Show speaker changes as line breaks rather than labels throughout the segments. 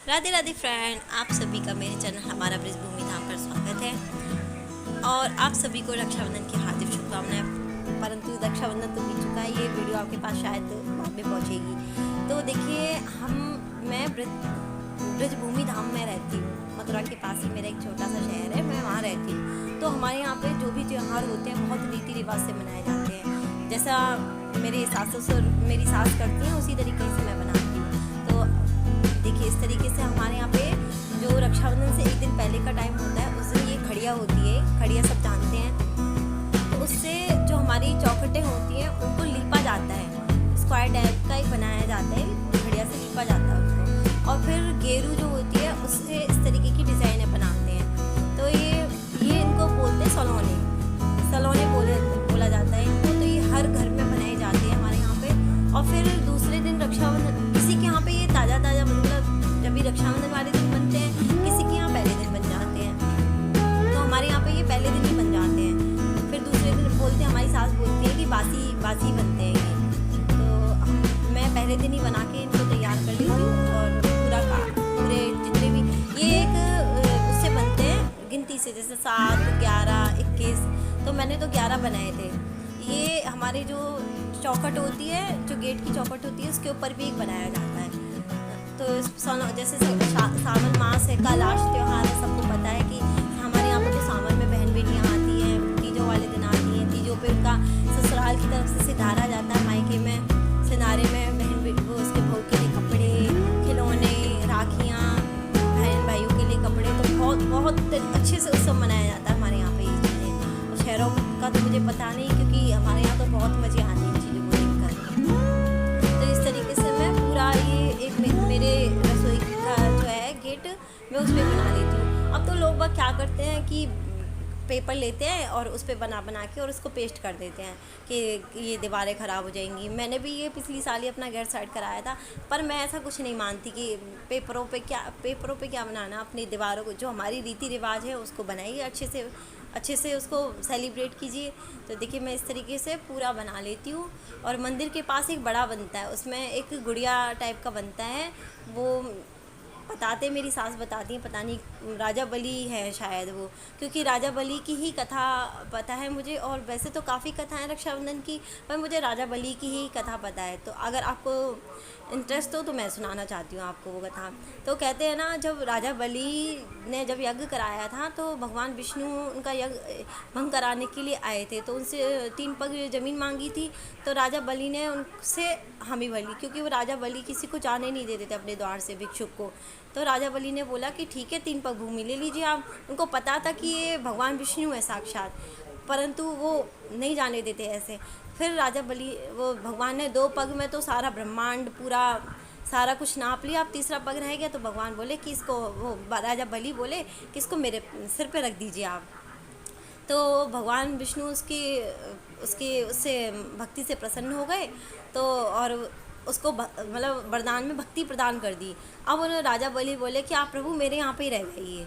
Radhe Radhe friend, आप सभी का मेरे चैनल हमारा ब्रजभूमि धाम पर स्वागत है। और आप सभी को रक्षाबंधन की हार्दिक शुभकामनाएं। परंतु रक्षाबंधन तो बीत चुका है, ये वीडियो आपके पास शायद बाद में पहुंचेगी। तो देखिए, मैं ब्रजभूमि धाम में रहती हूँ। मथुरा के पास ही मेरा एक छोटा सा शहर है, मैं वहाँ रहती हूँ। तो हमारे यहाँ पे जो भी त्यौहार होते हैं बहुत रीति रिवाज से मनाए जाते हैं। जैसा मेरे सास ससुर मेरी सास करती हैं उसी तरीके से मैं बनाती हूँ। तो देखिए, इस तरीके से हमारे यहाँ पे जो रक्षाबंधन से एक दिन पहले का टाइम होता है, उस दिन ये खड़िया होती है। खड़िया सब जानते हैं। तो उससे जो हमारी चौखटें होती हैं उनको लीपा जाता है। स्क्वायर टाइप का एक बनाया जाता है, खड़िया से लीपा जाता है उसको। और फिर गेरू जो होती है उससे इस तरीके की डिज़ाइनें बनाते हैं। तो ये इनको बोलते हैं सलोने। सलोने बोला जाता है इनको। तो ये हर घर में बनाए जाते हैं हमारे यहाँ पे। और फिर दूसरे दिन रक्षाबंधन, किसी के यहाँ पे ये ताज़ा मतलब जब भी रक्षाबंधन वाले दिन बनते हैं, किसी के यहाँ पहले दिन बन जाते हैं। तो हमारे यहाँ पे ये पहले दिन ही बन जाते हैं। फिर दूसरे दिन बोलते हैं, हमारी सास बोलती है कि बासी बनते हैं ये। तो मैं पहले दिन ही बना के इनको तैयार कर लेती हूँ। और पूरे जितने भी ये एक उससे बनते हैं गिनती से, जैसे 7, 11, 21। तो मैंने तो 11 बनाए थे। ये हमारे जो चौखट होती है, जो गेट की चौखट होती है, उसके ऊपर भी एक बनाया जाता है। तो जैसे सावन मास है का लास्ट त्यौहार है, सबको पता है कि हमारे यहाँ पर जो सावन में बहन बेटियाँ आती हैं, तीजों वाले दिन आती हैं। तीजों पे उनका ससुराल की तरफ से सिधारा जाता है। मायके में सिनारे में बहन वो उसके बहू के लिए कपड़े, खिलौने, राखियाँ, बहन भाइयों के लिए कपड़े। तो बहुत अच्छे से उत्सव मनाया जाता है हमारे यहाँ पे ये चीज़ें। और शहरों का तो मुझे पता नहीं, क्योंकि हमारे यहाँ तो बहुत मज़े आते हैं चीज़ों को देखकर। तो इस तरीके से मैं पूरा ये एक मेरे रसोई का जो है गेट, मैं उस पर बना लेती हूँ। अब तो लोग क्या करते हैं कि पेपर लेते हैं और उस पर बना के और उसको पेस्ट कर देते हैं कि ये दीवारें ख़राब हो जाएंगी। मैंने भी ये पिछली साल ही अपना घर साइड कराया था, पर मैं ऐसा कुछ नहीं मानती कि पेपरों पे क्या बनाना। अपनी दीवारों को, जो हमारी रीति रिवाज है, उसको बनाइए, अच्छे से उसको सेलिब्रेट कीजिए। तो देखिए, मैं इस तरीके से पूरा बना लेती हूँ। और मंदिर के पास एक बड़ा बनता है, उसमें एक गुड़िया टाइप का बनता है। वो बताते, मेरी सास बताती हैं, पता नहीं राजा बली है शायद वो, क्योंकि राजा बली की ही कथा पता है मुझे। और वैसे तो काफ़ी कथाएं रक्षाबंधन की, पर मुझे राजा बली की ही कथा पता है। तो अगर आपको इंटरेस्ट हो तो मैं सुनाना चाहती हूँ आपको वो कथा। तो कहते हैं ना, जब राजा बली ने जब यज्ञ कराया था, तो भगवान विष्णु उनका यज्ञ भंग कराने के लिए आए थे। तो उनसे 3 पग ज़मीन मांगी थी। तो राजा बली ने उनसे हामी भली, क्योंकि वो राजा बली किसी को जाने नहीं देते थे अपने द्वार से, भिक्षुक को। तो राजा बली ने बोला कि ठीक है, 3 पग भूमि ले लीजिए आप। उनको पता था कि ये भगवान विष्णु है साक्षात, परंतु वो नहीं जाने देते ऐसे। फिर राजा बली, वो भगवान ने 2 पग में तो सारा ब्रह्मांड पूरा सारा कुछ नाप लिया। अब तीसरा पग रह गया, तो भगवान बोले कि इसको, वो राजा बली बोले कि इसको मेरे सिर पे रख दीजिए आप। तो भगवान विष्णु उससे भक्ति से प्रसन्न हो गए। तो और उसको मतलब वरदान में भक्ति प्रदान कर दी। अब उन्होंने राजा बली बोले कि आप प्रभु मेरे यहाँ पे ही रह गए।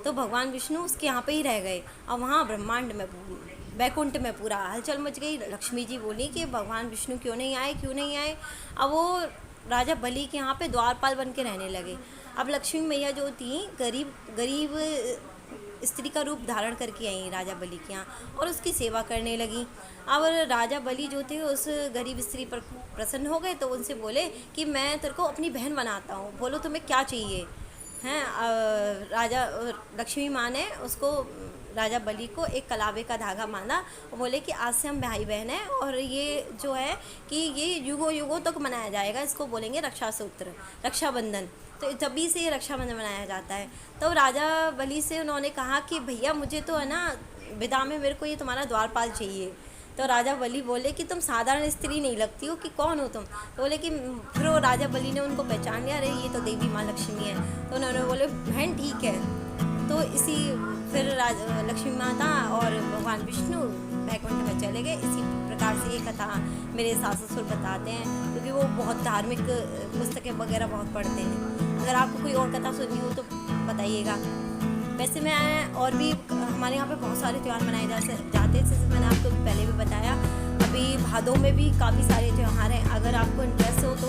तो भगवान विष्णु उसके यहाँ पे ही रह गए। और वहाँ ब्रह्मांड में, वैकुंठ में पूरा हलचल मच गई। लक्ष्मी जी बोली कि भगवान विष्णु क्यों नहीं आए। अब वो राजा बली के यहाँ पे द्वारपाल बन के रहने लगे। अब लक्ष्मी मैया जो थी, गरीब स्त्री का रूप धारण करके आई राजा बली के यहाँ, और उसकी सेवा करने लगी। अब राजा बली जो थे उस गरीब स्त्री पर प्रसन्न हो गए। तो उनसे बोले कि मैं तेरे को अपनी बहन बनाता हूँ, बोलो तुम्हें क्या चाहिए हैं। राजा लक्ष्मी माँ ने उसको, राजा बली को, एक कलावे का धागा बांधा और बोले कि आज से हम भाई बहन हैं। और ये जो है कि ये युगों युगों तक मनाया जाएगा, इसको बोलेंगे रक्षा सूत्र, रक्षाबंधन। तो तभी से ये रक्षाबंधन मनाया जाता है। तो राजा बली से उन्होंने कहा कि भैया मुझे तो है ना, विदा में मेरे को ये तुम्हारा द्वारपाल चाहिए। तो राजा बली बोले कि तुम साधारण स्त्री नहीं लगती हो, कि कौन हो तुम। तो बोले कि फिर वो राजा बली ने उनको पहचान लिया, अरे ये तो देवी माँ लक्ष्मी है। तो उन्होंने बोले बहन ठीक है। तो इसी फिर लक्ष्मी माता और भगवान विष्णु वैकुंठ में चले गए। इसी प्रकार से ये कथा मेरे सास ससुर बताते हैं, क्योंकि वो बहुत धार्मिक पुस्तकें वगैरह बहुत पढ़ते हैं। अगर आपको कोई और कथा सुननी हो तो बताइएगा। वैसे मैं और भी हमारे यहाँ पे बहुत सारे त्यौहार मनाए जाते हैं, जैसे मैंने आपको पहले भी बताया। अभी भादों में भी काफ़ी सारे त्यौहार हैं। अगर आपको इंटरेस्ट हो तो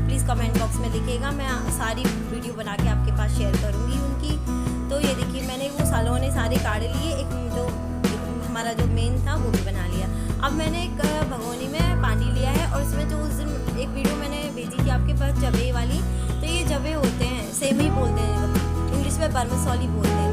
प्लीज़ प्लीज़ कमेंट बॉक्स में लिखिएगा, मैं सारी वीडियो बना के आपके पास शेयर करूँगी उनकी। तो ये देखिए मैंने वो सालों सारे काढ़े लिए, एक जो हमारा जो मेन था वो भी बना लिया। अब मैंने एक भगोनी में पानी लिया है और इसमें जो उस दिन एक वीडियो मैंने भेजी थी आपके पास जबे वाली, तो ये जबे होते हैं, सेम ही बोलते हैं, इंग्लिश में बर्मसौली बोलते हैं।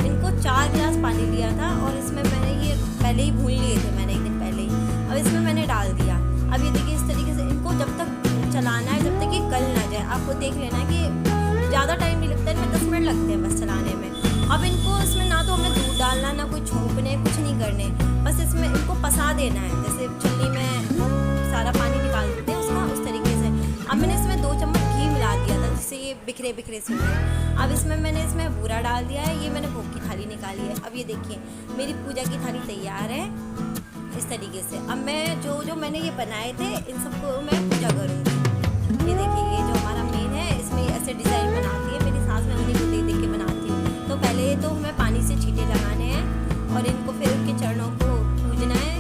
इनको 4 गिलास पानी लिया था और इसमें मैंने ये पहले ही भून लिए थे, मैंने एक दिन पहले ही। अब इसमें मैंने डाल दिया। अब ये देखिए इस तरीके से इनको जब तक चलाना है, जब तक ये गल ना जाए। आपको देख लेना है कि ज़्यादा टाइम नहीं लगता है, इनमें 10 मिनट लगते हैं बस चलाने में। अब इनको इसमें ना तो हमें दूध डालना, ना कोई छोंकने, कुछ नहीं करने, बस इसमें इनको पसा देना है, जैसे चुन्नी में सारा पानी निकाल देते हैं उसका, उस तरीके से। अब मैंने इसमें 2 चम्मच घी मिला दिया था जिससे ये बिखरे बिखरे से हुए। अब इसमें मैंने इसमें बूरा डाल दिया है, ये मैंने भोग की थाली निकाली है। अब ये देखिए मेरी पूजा की थाली तैयार है इस तरीके से। अब मैं जो मैंने ये बनाए थे इन सबको मैं पूजा करूँगी। ये देखिए ये जो हमारा मेन है, इसमें ऐसे डिज़ाइन बनाती है मेरी सास, मैं उन्हीं को देख के बनाती हूँ। तो पहले तो हमें पानी से छींटे लगाने हैं और इनको फिर उनके चरणों को पूजना है।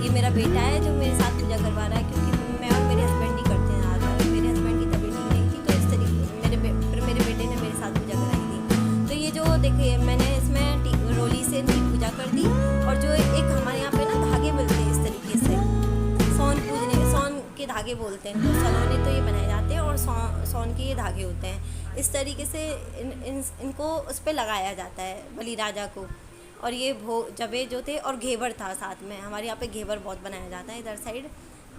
ये मेरा बेटा है जो मेरे साथ पूजा करवा रहा है, क्योंकि मैं और मेरे हस्बैंड नहीं करते हैं ज़्यादा, मेरे हस्बैंड की तबीयत ठीक नहीं थी, तो इस तरीके मेरे बेटे ने मेरे साथ पूजा कराई थी। तो ये जो देखिए मैंने इसमें रोली से इनकी पूजा कर दी। और जो एक हमारे यहाँ पे ना धागे मिलते हैं इस तरीके से, सोन के धागे बोलते हैं, तो सलोने तो ये बनाए जाते हैं और सोन के ये धागे होते हैं। इस तरीके से इनको उस पर लगाया जाता है बलि राजा को। और ये जबे जो थे और घेवर था साथ में, हमारे यहाँ पे घेवर बहुत बनाया जाता है इधर साइड,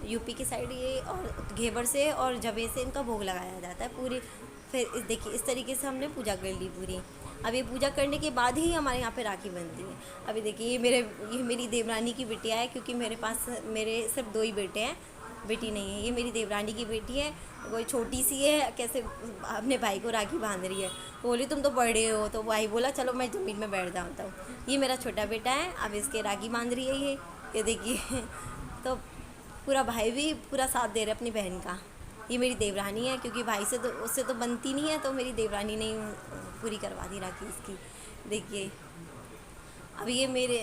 यूपी की साइड ये, और घेवर से और जबे से इनका भोग लगाया जाता है पूरी। फिर देखिए इस तरीके से हमने पूजा कर ली पूरी। अब ये पूजा करने के बाद ही हमारे यहाँ पे राखी बनती है। अभी देखिए ये मेरी देवरानी की बिटिया है, क्योंकि मेरे सिर्फ 2 ही बेटे हैं, बेटी नहीं है। ये मेरी देवरानी की बेटी है, कोई छोटी सी है, कैसे अपने भाई को राखी बांध रही है। बोली तुम तो बड़े हो, तो भाई बोला चलो मैं ज़मीन में बैठ जाता हूँ। ये मेरा छोटा बेटा है, अब इसके राखी बांध रही है ये देखिए। तो पूरा भाई भी पूरा साथ दे रहा है अपनी बहन का। ये मेरी देवरानी है, क्योंकि भाई से तो उससे तो बनती नहीं है, तो मेरी देवरानी ने पूरी करवा दी राखी इसकी। देखिए अब ये मेरे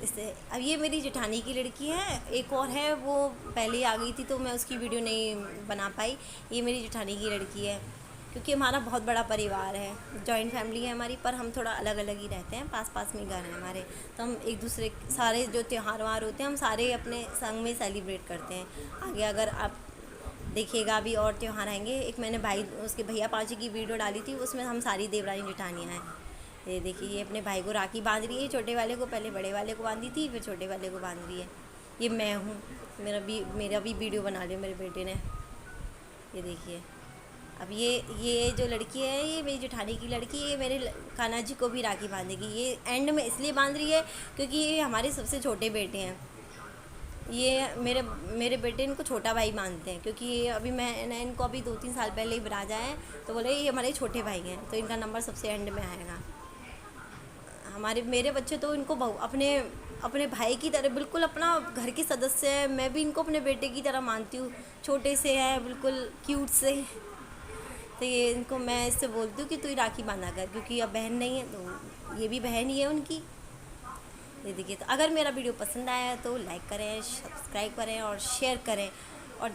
इससे अब ये मेरी जेठानी की लड़की है, एक और है वो पहले आ गई थी तो मैं उसकी वीडियो नहीं बना पाई। ये मेरी जेठानी की लड़की है, क्योंकि हमारा बहुत बड़ा परिवार है, जॉइंट फैमिली है हमारी, पर हम थोड़ा अलग अलग ही रहते हैं, पास पास में घर हैं हमारे। तो हम एक दूसरे सारे जो त्यौहार वार होते हैं हम सारे अपने संग में सेलिब्रेट करते हैं। आगे अगर आप देखिएगा अभी और त्यौहार आएंगे। एक मैंने उसके भैया पाजी की वीडियो डाली थी, उसमें हम सारी देवरानी जेठानियाँ हैं। ये देखिए ये अपने भाई को राखी बांध रही है, छोटे वाले को, पहले बड़े वाले को बांधी थी, फिर छोटे वाले को बांध रही है। ये मैं हूँ, मेरा भी वीडियो बना लिया मेरे बेटे ने। ये देखिए अब ये जो लड़की है ये मेरी जेठानी की लड़की, ये मेरे कान्हा जी को भी राखी बांधेगी। ये एंड में इसलिए बांध रही है क्योंकि ये हमारे सबसे छोटे बेटे हैं। ये मेरे बेटे इनको छोटा भाई मानते हैं, क्योंकि ये अभी मैंने इनको अभी 2-3 साल पहले ही ब्राजा है, तो बोले ये हमारे छोटे भाई हैं, तो इनका नंबर सबसे एंड में आएगा। मेरे बच्चे तो इनको अपने भाई की तरह, बिल्कुल अपना घर के सदस्य है। मैं भी इनको अपने बेटे की तरह मानती हूँ, छोटे से है बिल्कुल क्यूट से। तो ये इनको मैं इससे बोलती हूँ कि तू ही राखी बांधा कर, क्योंकि अब बहन नहीं है तो ये भी बहन ही है उनकी। ये देखिए, तो अगर मेरा वीडियो पसंद आया तो लाइक करें, सब्सक्राइब करें और शेयर करें। और